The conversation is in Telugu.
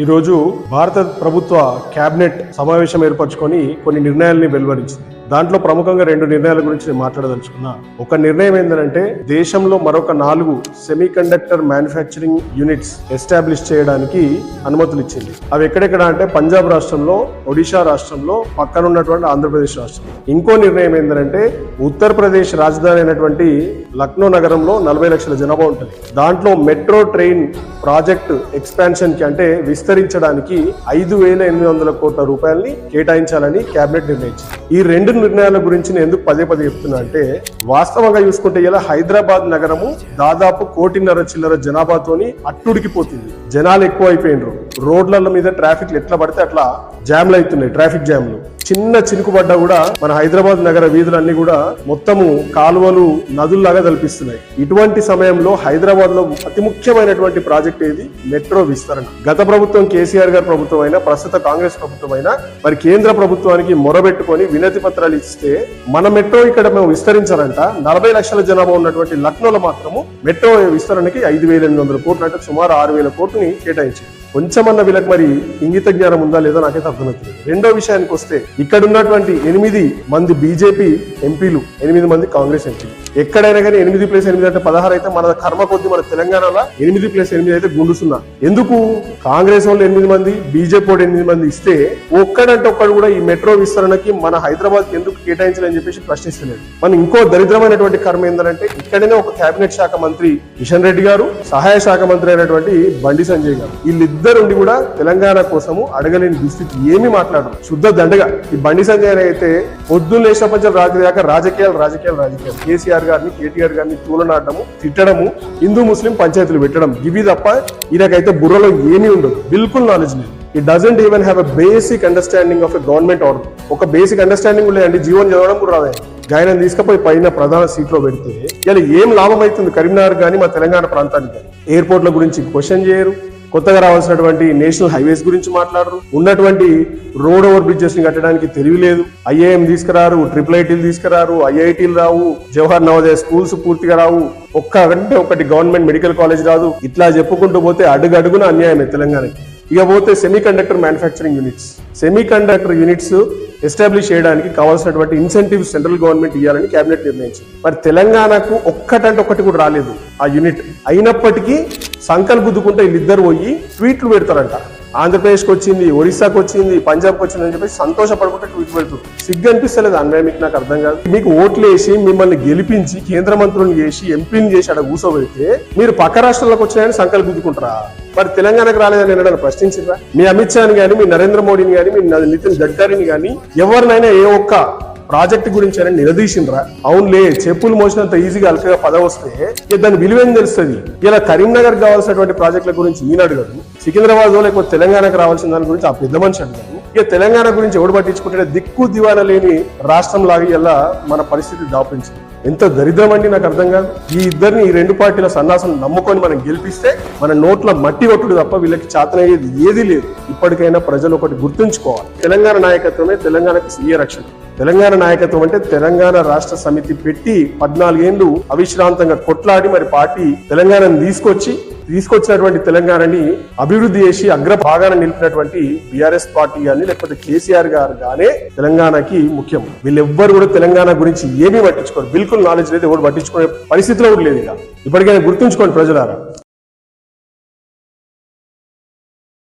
ఈ రోజు భారత ప్రభుత్వ కేబినెట్ సమావేశం ఏర్పరచుకొని కొన్ని నిర్ణయాలని వెలువరించింది. దాంట్లో ప్రముఖంగా 2 నిర్ణయాల గురించి నేను మాట్లాడదలుచుకున్నా. ఒక నిర్ణయం ఏంటంటే దేశంలో మరొక 4 semi conductor manufacturing units establish చేయడానికి అనుమతులు ఇచ్చింది. అవి ఎక్కడెక్కడ అంటే పంజాబ్ రాష్ట్రంలో, ఒడిషా రాష్ట్రంలో, పక్కన ఉన్నటువంటి ఆంధ్రప్రదేశ్ రాష్ట్రం. ఇంకో నిర్ణయం ఏంటంటే ఉత్తరప్రదేశ్ రాజధాని అయినటువంటి లక్నో నగరంలో 40 లక్షల జనాభా ఉంటుంది. దాంట్లో మెట్రో ట్రైన్ ప్రాజెక్ట్ ఎక్స్పాన్షన్ కి అంటే విస్తరించడానికి 5,800 కోట్ల రూపాయలని కేటాయించాలని కేబినెట్ నిర్ణయించింది. ఈ 2 నిర్ణయాల గురించి నేను ఎందుకు పదే చెప్తున్నా అంటే వాస్తవంగా చూసుకుంటే ఇలా హైదరాబాద్ నగరము దాదాపు 1.5 కోట్ల జనాభాతోని అట్టుడికిపోతుంది. జనాలు ఎక్కువ అయిపోయినరు. రోడ్ల మీద ట్రాఫిక్ ఎట్లా పడితే అట్లా జామ్లు అవుతున్నాయి. ట్రాఫిక్ జామ్లు చిన్న చినుకు పడ్డా కూడా మన హైదరాబాద్ నగర వీధులన్నీ కూడా మొత్తము కాలువలు నదుల్లాగా తలపిస్తున్నాయి. ఇటువంటి సమయంలో హైదరాబాద్ లో అతి ముఖ్యమైనటువంటి ప్రాజెక్ట్ ఏది? మెట్రో విస్తరణ. గత ప్రభుత్వం కేసీఆర్ గారి ప్రభుత్వం అయినా, ప్రస్తుత కాంగ్రెస్ ప్రభుత్వం అయినా మరి కేంద్ర ప్రభుత్వానికి మొరబెట్టుకొని వినతి పత్రాలు ఇస్తే మన మెట్రో ఇక్కడ మేము విస్తరించాలంట 40 లక్షల జనాభా ఉన్నటువంటి లక్నోలో మాత్రము మెట్రో విస్తరణకి 5,800 కోట్లు అంటే సుమారు 6,000 కోట్లని కేటాయించింది. కొంచెమన్న వీళ్ళకి మరి ఇంగిత జ్ఞానం ఉందా లేదా నాకైతే అర్థమవుతుంది. రెండో విషయానికి వస్తే ఇక్కడ ఉన్నటువంటి 8 మంది బీజేపీ ఎంపీలు, 8 మంది కాంగ్రెస్ ఎంపీలు. ఎక్కడైనా కానీ 8+8 అంటే 16 అయితే మన కర్మ కొద్ది మన తెలంగాణలో 8+8 అయితే గుండుసున్నా. ఎందుకు? కాంగ్రెస్ వాళ్ళు 8 మంది, బీజేపీ వాళ్ళు 8 మంది ఇస్తే ఒక్కడంటే ఒక్కడు కూడా ఈ మెట్రో విస్తరణకి మన హైదరాబాద్ ఎందుకు కేటాయించాలని చెప్పేసి ప్రశ్నిస్తున్నాడు. మనం ఇంకో దరిద్రమైనటువంటి కర్మ ఏంటంటే ఇక్కడనే ఒక కేబినెట్ శాఖ మంత్రి కిషన్ రెడ్డి గారు, సహాయ శాఖ మంత్రి అయినటువంటి బండి సంజయ్ గారు, వీళ్ళిద్దరుండి కూడా తెలంగాణ కోసము అడగలేని దుస్థితి ఏమీ మాట్లాడరు. శుద్ధ దండగా ఈ బండి సంజయ్ అయితే పొద్దున్న లేచినప్పటి రాత్రి దాకా రాజకీయాలు కేసీఆర్ గారిని, కేటీఆర్ గారిని తూలనాడము, తిట్టడము, హిందూ ముస్లిం పంచాయతీలు పెట్టడం, ఇవి తప్ప ఈయనకైతే బుర్రలో ఏమీ ఉండదు. బిల్కుల్ నాలెడ్జ్ లేదు. It doesn't even have a basic understanding of a government order. ఒక బేసిక్ అండర్స్టాండింగ్ లేదండి. జీవన్ చదవడం కూడా రాదే. గాయనం తీసుకుపోయి పైన ప్రధాన సీట్లో పెడితే ఇలా ఏం లాభం అవుతుంది కరీంనగర్ కానీ మా తెలంగాణ ప్రాంతానికి? ఎయిర్పోర్ట్ల గురించి క్వశ్చన్ చేయరు, కొత్తగా రావాల్సినటువంటి నేషనల్ హైవేస్ గురించి మాట్లాడరు, ఉన్నటువంటి రోడ్ ఓవర్ బ్రిడ్జెస్ ని కట్టడానికి తెలివి లేదు, IIM తీసుకురారు, IIITలు తీసుకురారు, IITలు రావు, జవహర్ నవోదయ స్కూల్స్ పూర్తిగా రావు, ఒకటి గవర్నమెంట్ మెడికల్ కాలేజ్ రాదు. ఇట్లా చెప్పుకుంటూ పోతే అడుగడుగున అన్యాయమే తెలంగాణకి. ఇక పోతే semi conductor manufacturing units. Semi conductor units establish చేయడానికి కావాల్సినటువంటి ఇన్సెంటివ్స్ సెంట్రల్ గవర్నమెంట్ ఇవ్వాలని కేబినెట్ నిర్ణయించింది. మరి తెలంగాణకు ఒక్కటంటే ఒక్కటి కూడా రాలేదు ఆ యూనిట్. అయినప్పటికీ సంకల్ గుద్దుకుంటే వీళ్ళిద్దరు పోయి ట్వీట్లు పెడతారంట. ఆంధ్రప్రదేశ్కి వచ్చింది, ఒరిస్సాకి వచ్చింది, పంజాబ్కి వచ్చింది అని చెప్పి సంతోషపడుకుంటే ట్వీట్ పెడుతుంది. సిగ్గు అనిపిస్తలేదు అన్వయం? మీకు నాకు అర్థం కాదు. మీకు ఓట్లు వేసి మిమ్మల్ని గెలిపించి కేంద్ర మంత్రులను చేసి ఎంపీని చేసి అక్కడ కూర్చోబెడితే మీరు పక్క రాష్ట్రాలకు వచ్చినాయని సంకల్ గుద్దుకుంటారా? మరి తెలంగాణకు రాలేదని ఎన్నడని ప్రశ్నించారా? మీ అమిత్ షాని కానీ, మీ నరేంద్ర మోడీని కానీ, మీ నితిన్ గడ్కరీని కానీ ఎవరినైనా ఏ ఒక్క ప్రాజెక్ట్ గురించి అయినా నిలదీసిండ్రా? అవునులే, చెప్పులు మోసినంత ఈజీగా అల్కగా పదవి వస్తే దాని విలువేం తెలుస్తుంది. ఇలా కరీంనగర్ కావాల్సినటువంటి ప్రాజెక్టుల గురించి ఈయన అడగదు, సికింద్రాబాద్ లేకపోతే తెలంగాణకు రావాల్సిన దాని గురించి ఆ పెద్ద మనిషి అడగదు. ఇక తెలంగాణ గురించి ఎవడు పట్టించుకుంటే దిక్కు దివాన లేని రాష్ట్రం లాగా ఇలా మన పరిస్థితి దాపించింది. ఎంత దరిద్రం అండి, నాకు అర్థం కాదు. ఈ 2 పార్టీల సన్నాసం నమ్ముకొని మనం గెలిపిస్తే మన నోట్ల మట్టి కొట్టుడు తప్ప వీళ్ళకి చేతనయ్యేది ఏదీ లేదు. ఇప్పటికైనా ప్రజలు ఒకటి గుర్తుంచుకోవాలి, తెలంగాణ నాయకత్వమే తెలంగాణకి స్వీయ రక్షణ. తెలంగాణ నాయకత్వం అంటే తెలంగాణ రాష్ట్ర సమితి పెట్టి 14 ఏళ్లు అవిశ్రాంతంగా కొట్లాడి మరి పార్టీ తెలంగాణను తీసుకొచ్చినటువంటి తెలంగాణని అభివృద్ధి చేసి అగ్రభాగాన నిలిపినటువంటి బీఆర్ఎస్ పార్టీ కానీ లేకపోతే కేసీఆర్ గారు గానే తెలంగాణకి ముఖ్యం. వీళ్ళెవ్వరు కూడా తెలంగాణ గురించి ఏమీ పట్టించుకోరు. బిల్కుల్ నాలెడ్జ్ లేదు, ఎవరు పట్టించుకునే పరిస్థితిలో కూడా లేదు. ఇప్పటికైనా గుర్తుంచుకోండి ప్రజలారా.